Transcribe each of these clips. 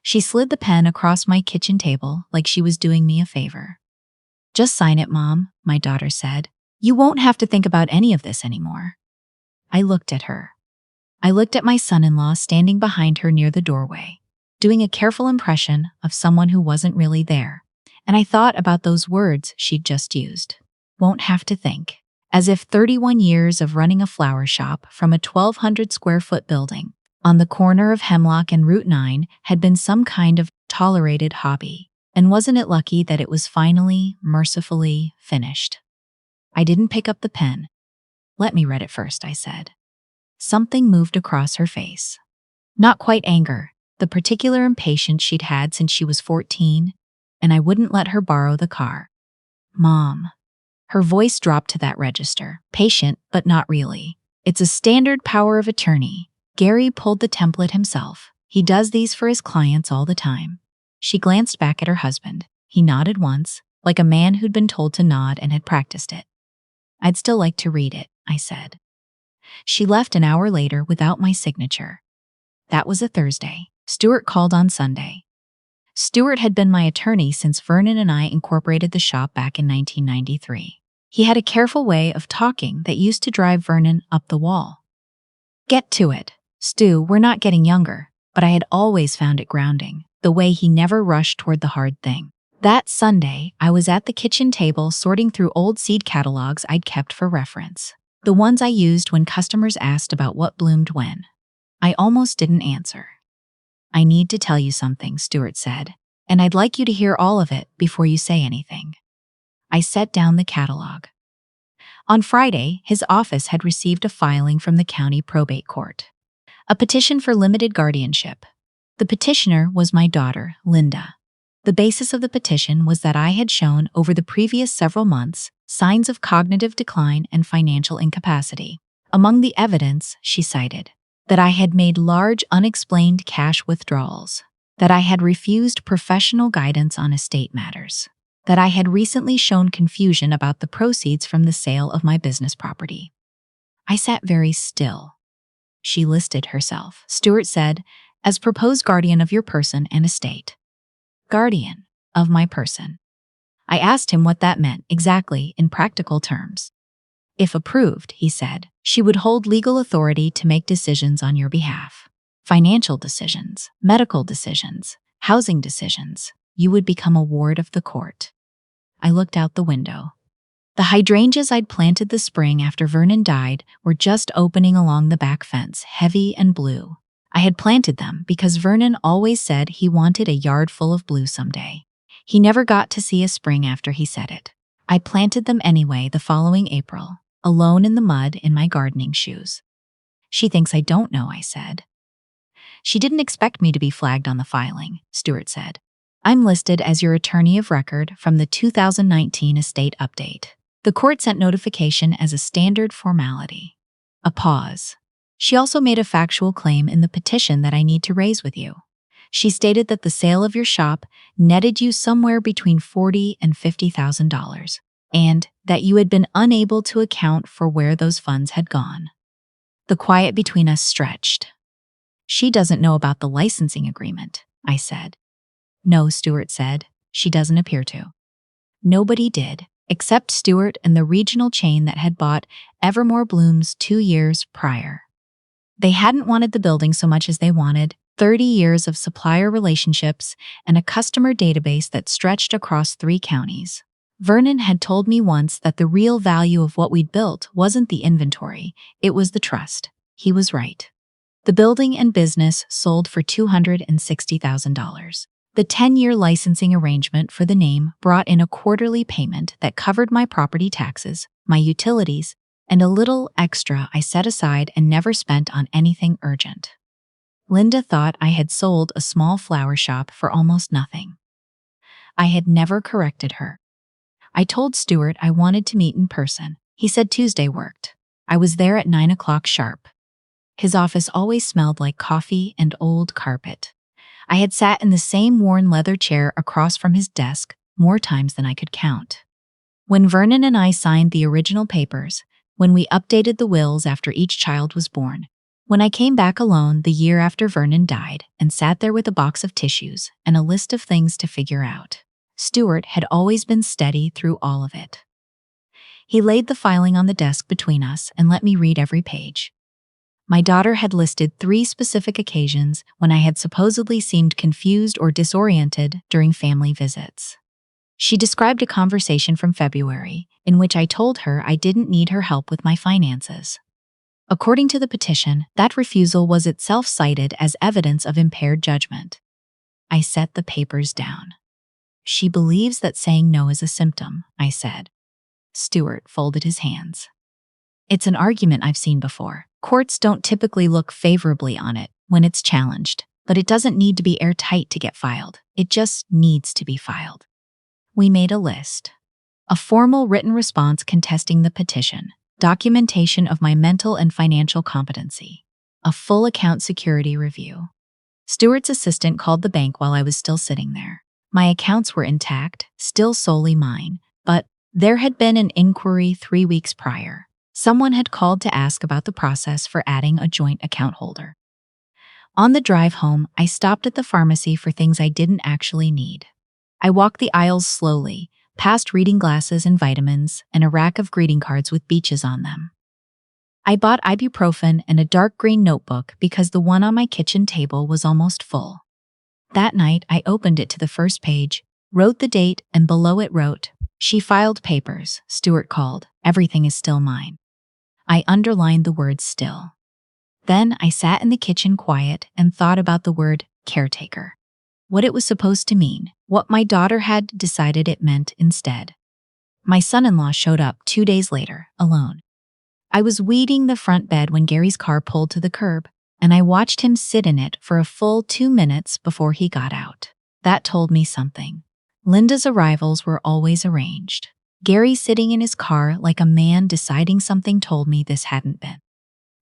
She slid the pen across my kitchen table like she was doing me a favor. "Just sign it, Mom," my daughter said. "You won't have to think about any of this anymore." I looked at her. I looked at my son-in-law standing behind her near the doorway, doing a careful impression of someone who wasn't really there. And I thought about those words she'd just used. Won't have to think. As if 31 years of running a flower shop from a 1,200 square foot building on the corner of Hemlock and Route 9 had been some kind of tolerated hobby. And wasn't it lucky that it was finally, mercifully finished? I didn't pick up the pen. "Let me read it first," I said. Something moved across her face. Not quite anger, the particular impatience she'd had since she was 14, and I wouldn't let her borrow the car. "Mom." Her voice dropped to that register. Patient, but not really. "It's a standard power of attorney. Gary pulled the template himself. He does these for his clients all the time." She glanced back at her husband. He nodded once, like a man who'd been told to nod and had practiced it. "I'd still like to read it," I said. She left an hour later without my signature. That was a Thursday. Stuart called on Sunday. Stuart had been my attorney since Vernon and I incorporated the shop back in 1993. He had a careful way of talking that used to drive Vernon up the wall. "Get to it, Stu, we're not getting younger," but I had always found it grounding, the way he never rushed toward the hard thing. That Sunday, I was at the kitchen table sorting through old seed catalogs I'd kept for reference. The ones I used when customers asked about what bloomed when. I almost didn't answer. "I need to tell you something," Stuart said, "and I'd like you to hear all of it before you say anything." I set down the catalog. On Friday, his office had received a filing from the county probate court. A petition for limited guardianship. The petitioner was my daughter, Linda. The basis of the petition was that I had shown over the previous several months signs of cognitive decline and financial incapacity. Among the evidence, she cited, that I had made large unexplained cash withdrawals, that I had refused professional guidance on estate matters, that I had recently shown confusion about the proceeds from the sale of my business property. I sat very still. She listed herself, Stuart said, as proposed guardian of your person and estate. Guardian of my person. I asked him what that meant exactly in practical terms. If approved, he said, she would hold legal authority to make decisions on your behalf. Financial decisions, medical decisions, housing decisions. You would become a ward of the court. I looked out the window. The hydrangeas I'd planted the spring after Vernon died were just opening along the back fence, heavy and blue. I had planted them because Vernon always said he wanted a yard full of blue someday. He never got to see a spring after he said it. I planted them anyway the following April, alone in the mud in my gardening shoes. She thinks I don't know, I said. She didn't expect me to be flagged on the filing, Stuart said. I'm listed as your attorney of record from the 2019 estate update. The court sent notification as a standard formality. A pause. She also made a factual claim in the petition that I need to raise with you. She stated that the sale of your shop netted you somewhere between $40,000 and $50,000, and that you had been unable to account for where those funds had gone. The quiet between us stretched. She doesn't know about the licensing agreement, I said. No, Stuart said. She doesn't appear to. Nobody did, except Stuart and the regional chain that had bought Evermore Blooms 2 years prior. They hadn't wanted the building so much as they wanted 30 years of supplier relationships and a customer database that stretched across 3 counties. Vernon had told me once that the real value of what we'd built wasn't the inventory, it was the trust. He was right. The building and business sold for $260,000. The 10-year licensing arrangement for the name brought in a quarterly payment that covered my property taxes, my utilities, and a little extra I set aside and never spent on anything urgent. Linda thought I had sold a small flower shop for almost nothing. I had never corrected her. I told Stuart I wanted to meet in person. He said Tuesday worked. I was there at 9 o'clock sharp. His office always smelled like coffee and old carpet. I had sat in the same worn leather chair across from his desk more times than I could count. When Vernon and I signed the original papers, when we updated the wills after each child was born, When I came back alone the year after Vernon died and sat there with a box of tissues and a list of things to figure out, Stuart had always been steady through all of it. He laid the filing on the desk between us and let me read every page. My daughter had listed 3 specific occasions when I had supposedly seemed confused or disoriented during family visits. She described a conversation from February in which I told her I didn't need her help with my finances. According to the petition, that refusal was itself cited as evidence of impaired judgment. I set the papers down. She believes that saying no is a symptom, I said. Stuart folded his hands. It's an argument I've seen before. Courts don't typically look favorably on it when it's challenged, but it doesn't need to be airtight to get filed. It just needs to be filed. We made a list. A formal written response contesting the petition, documentation of my mental and financial competency, a full account security review. Stuart's assistant called the bank while I was still sitting there. My accounts were intact, still solely mine, but there had been an inquiry 3 weeks prior. Someone had called to ask about the process for adding a joint account holder. On the drive home, I stopped at the pharmacy for things I didn't actually need. I walked the aisles slowly, past reading glasses and vitamins and a rack of greeting cards with beaches on them. I bought ibuprofen and a dark green notebook because the one on my kitchen table was almost full. That night, I opened it to the first page, wrote the date, and below it wrote, "She filed papers," Stuart called. "Everything is still mine." I underlined the word "still." Then I sat in the kitchen quiet and thought about the word caretaker. What it was supposed to mean, what my daughter had decided it meant instead. My son-in-law showed up 2 days later, alone. I was weeding the front bed when Gary's car pulled to the curb, and I watched him sit in it for a full 2 minutes before he got out. That told me something. Linda's arrivals were always arranged. Gary sitting in his car like a man deciding something told me this hadn't been.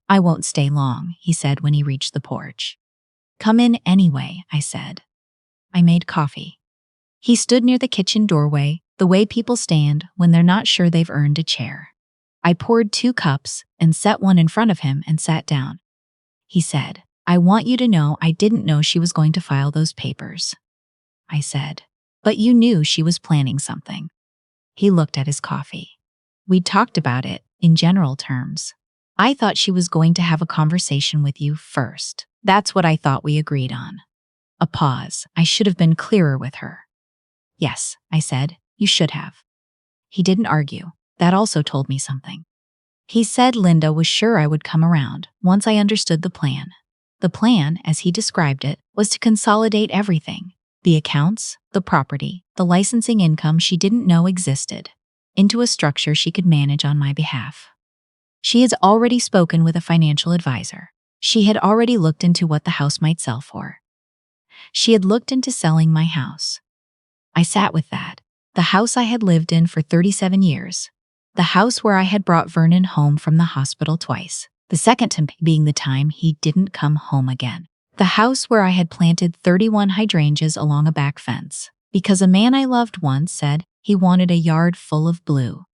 "I won't stay long," he said when he reached the porch. "Come in anyway," I said. I made coffee. He stood near the kitchen doorway, the way people stand when they're not sure they've earned a chair. I poured 2 cups and set one in front of him and sat down. He said, "I want you to know I didn't know she was going to file those papers." I said, "But you knew she was planning something." He looked at his coffee. "We talked about it in general terms. I thought she was going to have a conversation with you first. That's what I thought we agreed on." A pause. I should have been clearer with her. "Yes," I said, "you should have." He didn't argue. That also told me something. He said Linda was sure I would come around once I understood the plan. The plan, as he described it, was to consolidate everything: the accounts, the property, the licensing income she didn't know existed, into a structure she could manage on my behalf. She had already spoken with a financial advisor. She had already looked into what the house might sell for. She had looked into selling my house. I sat with that. The house I had lived in for 37 years. The house where I had brought Vernon home from the hospital twice. The second time being the time he didn't come home again. The house where I had planted 31 hydrangeas along a back fence, because a man I loved once said he wanted a yard full of blue.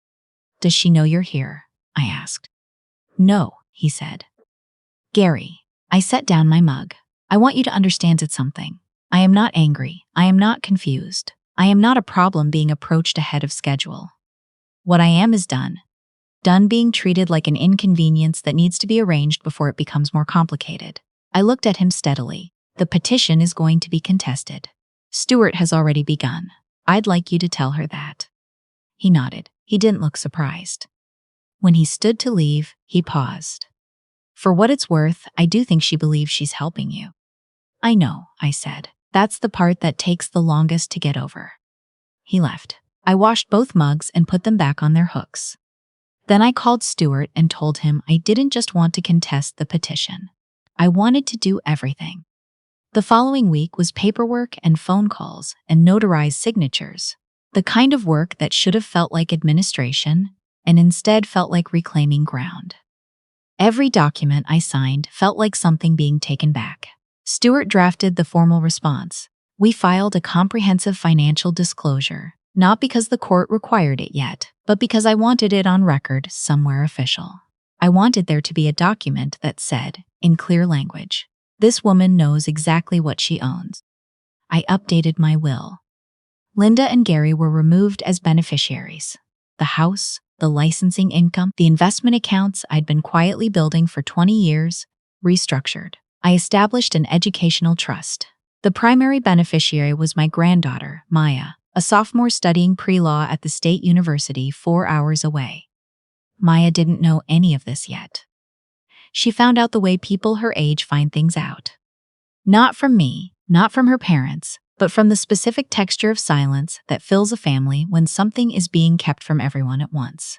"Does she know you're here?" I asked. "No," he said. "Gary." I set down my mug. "I want you to understand it's something. I am not angry. I am not confused. I am not a problem being approached ahead of schedule. What I am is done. Done being treated like an inconvenience that needs to be arranged before it becomes more complicated." I looked at him steadily. "The petition is going to be contested. Stuart has already begun. I'd like you to tell her that." He nodded. He didn't look surprised. When he stood to leave, he paused. "For what it's worth, I do think she believes she's helping you." "I know," I said. "That's the part that takes the longest to get over." He left. I washed both mugs and put them back on their hooks. Then I called Stuart and told him I didn't just want to contest the petition. I wanted to do everything. The following week was paperwork and phone calls and notarized signatures, the kind of work that should have felt like administration and instead felt like reclaiming ground. Every document I signed felt like something being taken back. Stuart drafted the formal response. We filed a comprehensive financial disclosure, not because the court required it yet, but because I wanted it on record somewhere official. I wanted there to be a document that said, in clear language. This woman knows exactly what she owns. I updated my will. Linda and Gary were removed as beneficiaries. The house, the licensing income, the investment accounts I'd been quietly building for 20 years, restructured. I established an educational trust. The primary beneficiary was my granddaughter, Maya, a sophomore studying pre-law at the state university 4 hours away. Maya didn't know any of this yet. She found out the way people her age find things out. Not from me, not from her parents, but from the specific texture of silence that fills a family when something is being kept from everyone at once.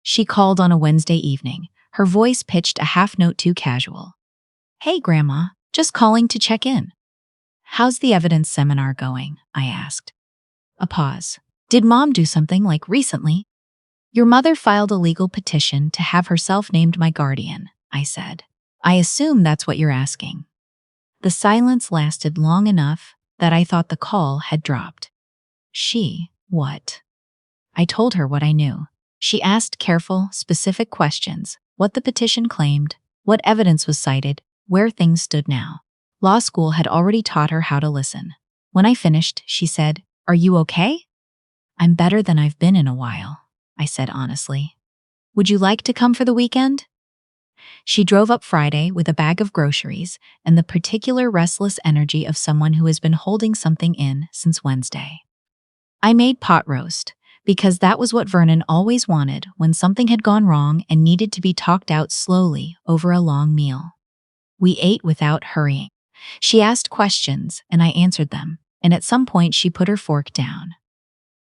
She called on a Wednesday evening, her voice pitched a half note too casual. "Hey, Grandma, just calling to check in." "How's the evidence seminar going?" I asked. A pause. "Did Mom do something like recently?" "Your mother filed a legal petition to have herself named my guardian," I said. "I assume that's what you're asking." The silence lasted long enough that I thought the call had dropped. What? I told her what I knew. She asked careful, specific questions: what the petition claimed, what evidence was cited, where things stood now. Law school had already taught her how to listen. When I finished, she said, "Are you okay?" "I'm better than I've been in a while," I said honestly. "Would you like to come for the weekend?" She drove up Friday with a bag of groceries and the particular restless energy of someone who has been holding something in since Wednesday. I made pot roast, because that was what Vernon always wanted when something had gone wrong and needed to be talked out slowly over a long meal. We ate without hurrying. She asked questions and I answered them, and at some point she put her fork down.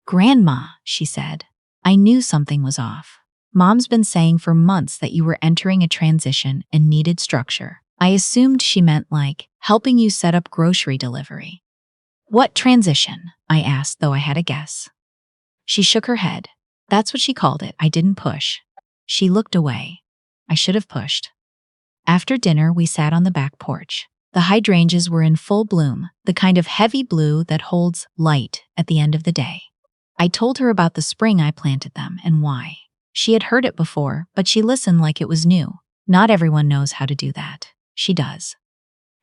"Grandma," she said, "I knew something was off. Mom's been saying for months that you were entering a transition and needed structure. I assumed she meant like helping you set up grocery delivery." "What transition?" I asked, though I had a guess. She shook her head. "That's what she called it. I didn't push." She looked away. I should have pushed. After dinner, we sat on the back porch. The hydrangeas were in full bloom, the kind of heavy blue that holds light at the end of the day. I told her about the spring I planted them and why. She had heard it before, but she listened like it was new. Not everyone knows how to do that. She does.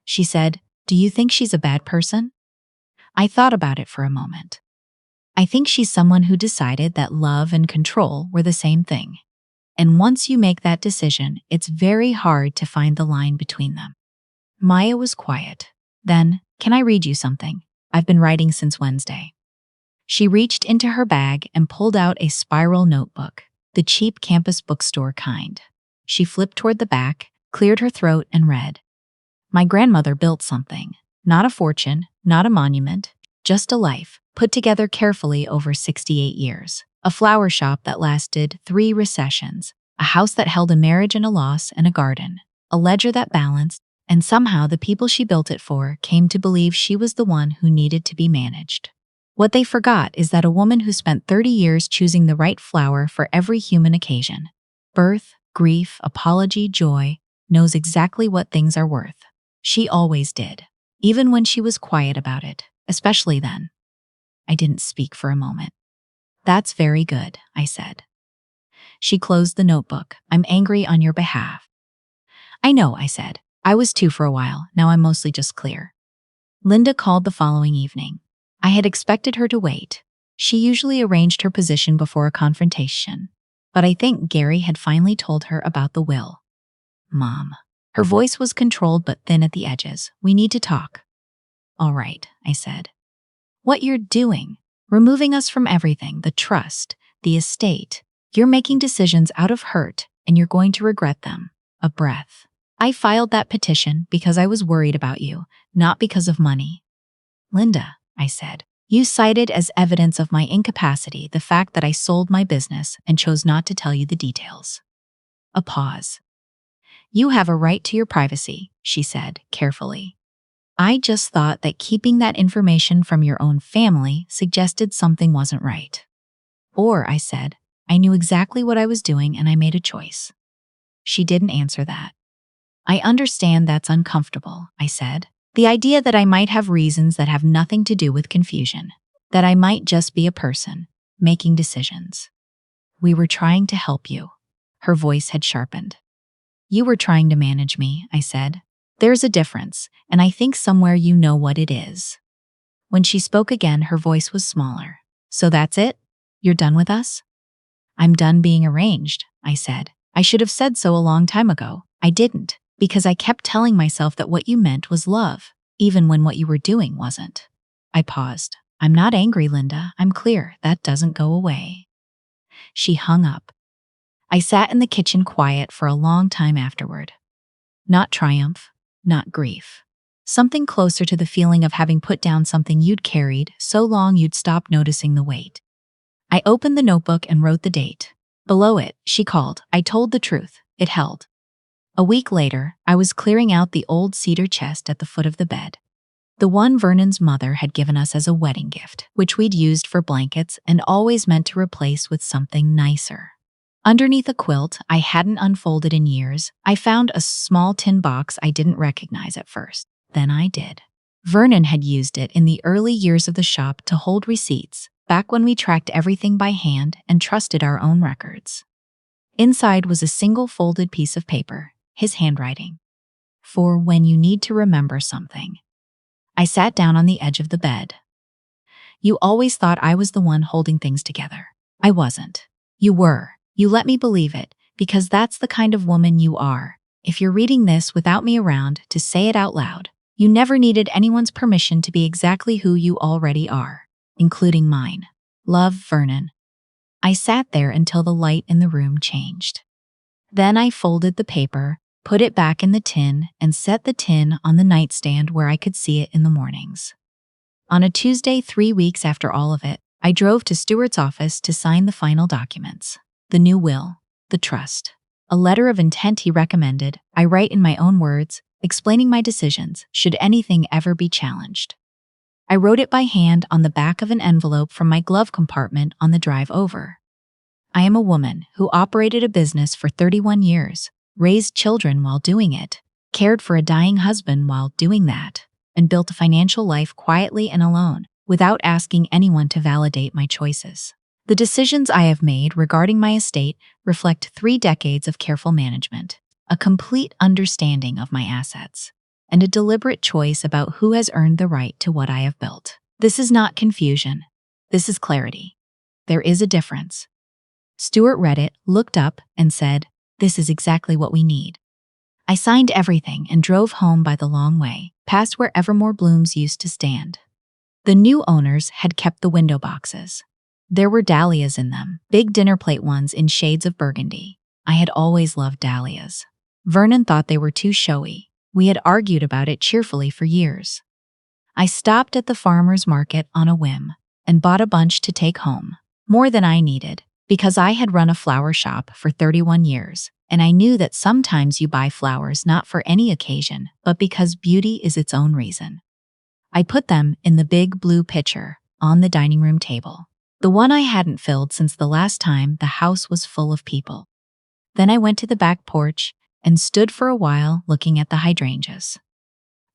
She said, "Do you think she's a bad person?" I thought about it for a moment. I think she's someone who decided that love and control were the same thing. And once you make that decision, it's very hard to find the line between them. Maya was quiet. Then, "Can I read you something? I've been writing since Wednesday." She reached into her bag and pulled out a spiral notebook, the cheap campus bookstore kind. She flipped toward the back, cleared her throat, and read. "My grandmother built something. Not a fortune, not a monument, just a life, put together carefully over 68 years. A flower shop that lasted 3 recessions, a house that held a marriage and a loss and a garden, a ledger that balanced, and somehow the people she built it for came to believe she was the one who needed to be managed. What they forgot is that a woman who spent 30 years choosing the right flower for every human occasion, birth, grief, apology, joy, knows exactly what things are worth. She always did, even when she was quiet about it, especially then." I didn't speak for a moment. "That's very good," I said. She closed the notebook. "I'm angry on your behalf." "I know," I said. "I was too for a while. Now I'm mostly just clear." Linda called the following evening. I had expected her to wait. She usually arranged her position before a confrontation. But I think Gary had finally told her about the will. "Mom." Her voice was controlled but thin at the edges. "We need to talk." "All right," I said. "What you're doing, removing us from everything, the trust, the estate. You're making decisions out of hurt, and you're going to regret them." A breath. "I filed that petition because I was worried about you, not because of money." "Linda," I said, "you cited as evidence of my incapacity the fact that I sold my business and chose not to tell you the details." A pause. "You have a right to your privacy," she said, carefully. "I just thought that keeping that information from your own family suggested something wasn't right." "Or," I said, "I knew exactly what I was doing and I made a choice." She didn't answer that. "I understand that's uncomfortable," I said. "The idea that I might have reasons that have nothing to do with confusion. That I might just be a person, making decisions." "We were trying to help you." Her voice had sharpened. You were trying to manage me, I said. There's a difference, and I think somewhere you know what it is. When she spoke again, her voice was smaller. So that's it? You're done with us? I'm done being arranged, I said. I should have said so a long time ago. I didn't, because I kept telling myself that what you meant was love, even when what you were doing wasn't. I paused. I'm not angry, Linda. I'm clear. That doesn't go away. She hung up. I sat in the kitchen quiet for a long time afterward. Not triumph, not grief. Something closer to the feeling of having put down something you'd carried so long you'd stop noticing the weight. I opened the notebook and wrote the date. Below it, she called. I told the truth. It held. A week later, I was clearing out the old cedar chest at the foot of the bed. The one Vernon's mother had given us as a wedding gift, which we'd used for blankets and always meant to replace with something nicer. Underneath a quilt I hadn't unfolded in years, I found a small tin box I didn't recognize at first. Then I did. Vernon had used it in the early years of the shop to hold receipts, back when we tracked everything by hand and trusted our own records. Inside was a single folded piece of paper, his handwriting. For when you need to remember something. I sat down on the edge of the bed. You always thought I was the one holding things together. I wasn't. You were. You let me believe it, because that's the kind of woman you are. If you're reading this without me around to say it out loud, you never needed anyone's permission to be exactly who you already are, including mine. Love, Vernon. I sat there until the light in the room changed. Then I folded the paper, put it back in the tin, and set the tin on the nightstand where I could see it in the mornings. On a Tuesday 3 weeks after all of it, I drove to Stuart's office to sign the final documents. The new will, the trust, a letter of intent he recommended. I write in my own words, explaining my decisions, should anything ever be challenged. I wrote it by hand on the back of an envelope from my glove compartment on the drive over. I am a woman who operated a business for 31 years, raised children while doing it, cared for a dying husband while doing that, and built a financial life quietly and alone, without asking anyone to validate my choices. The decisions I have made regarding my estate reflect 3 decades of careful management, a complete understanding of my assets, and a deliberate choice about who has earned the right to what I have built. This is not confusion. This is clarity. There is a difference. Stuart read it, looked up, and said, "This is exactly what we need." I signed everything and drove home by the long way, past where Evermore Blooms used to stand. The new owners had kept the window boxes. There were dahlias in them, big dinner plate ones in shades of burgundy. I had always loved dahlias. Vernon thought they were too showy. We had argued about it cheerfully for years. I stopped at the farmer's market on a whim and bought a bunch to take home, more than I needed, because I had run a flower shop for 31 years, and I knew that sometimes you buy flowers not for any occasion, but because beauty is its own reason. I put them in the big blue pitcher on the dining room table, the one I hadn't filled since the last time the house was full of people. Then I went to the back porch and stood for a while looking at the hydrangeas.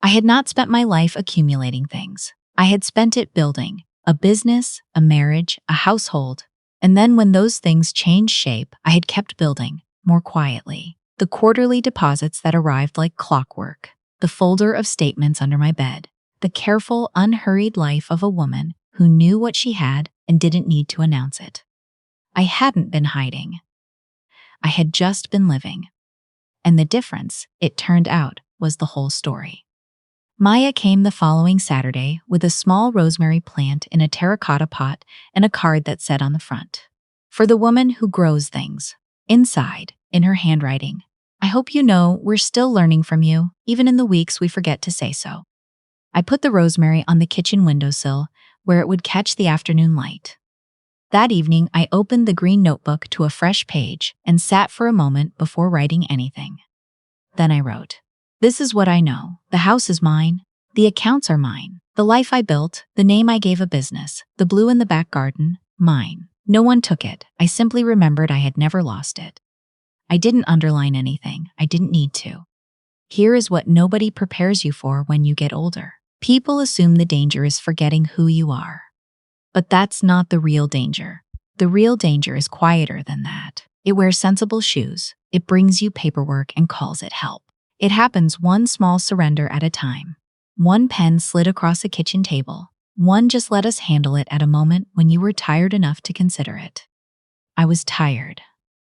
I had not spent my life accumulating things. I had spent it building a business, a marriage, a household. And then when those things changed shape, I had kept building, more quietly. The quarterly deposits that arrived like clockwork, the folder of statements under my bed, the careful, unhurried life of a woman who knew what she had and didn't need to announce it. I hadn't been hiding. I had just been living. And the difference, it turned out, was the whole story. Maya came the following Saturday with a small rosemary plant in a terracotta pot and a card that said on the front, "For the woman who grows things." Inside, in her handwriting, "I hope you know we're still learning from you, even in the weeks we forget to say so." I put the rosemary on the kitchen windowsill where it would catch the afternoon light. That evening, I opened the green notebook to a fresh page and sat for a moment before writing anything. Then I wrote, "This is what I know. The house is mine. The accounts are mine. The life I built, the name I gave a business, the blue in the back garden, mine. No one took it. I simply remembered I had never lost it. I didn't underline anything. I didn't need to. Here is what nobody prepares you for when you get older. People assume the danger is forgetting who you are. But that's not the real danger. The real danger is quieter than that. It wears sensible shoes, It brings you paperwork and calls it help. It happens one small surrender at a time. One pen slid across a kitchen table. One just let us handle it at a moment when you were tired enough to consider it. I was tired.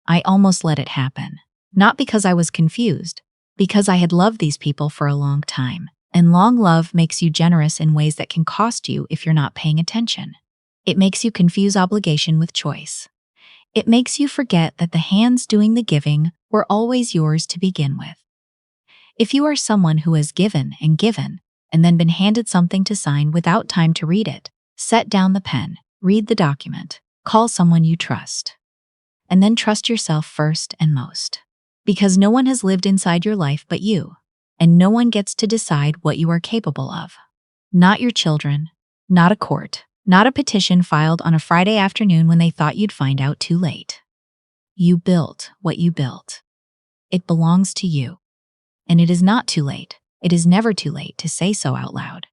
I almost let it happen. Not because I was confused, because I had loved these people for a long time. And long love makes you generous in ways that can cost you if you're not paying attention. It makes you confuse obligation with choice. It makes you forget that the hands doing the giving were always yours to begin with. If you are someone who has given, and then been handed something to sign without time to read it, set down the pen, read the document, call someone you trust. And then trust yourself first and most. Because no one has lived inside your life but you, and no one gets to decide what you are capable of. Not your children, not a court, not a petition filed on a Friday afternoon when they thought you'd find out too late. You built what you built. It belongs to you. And it is not too late. It is never too late to say so out loud.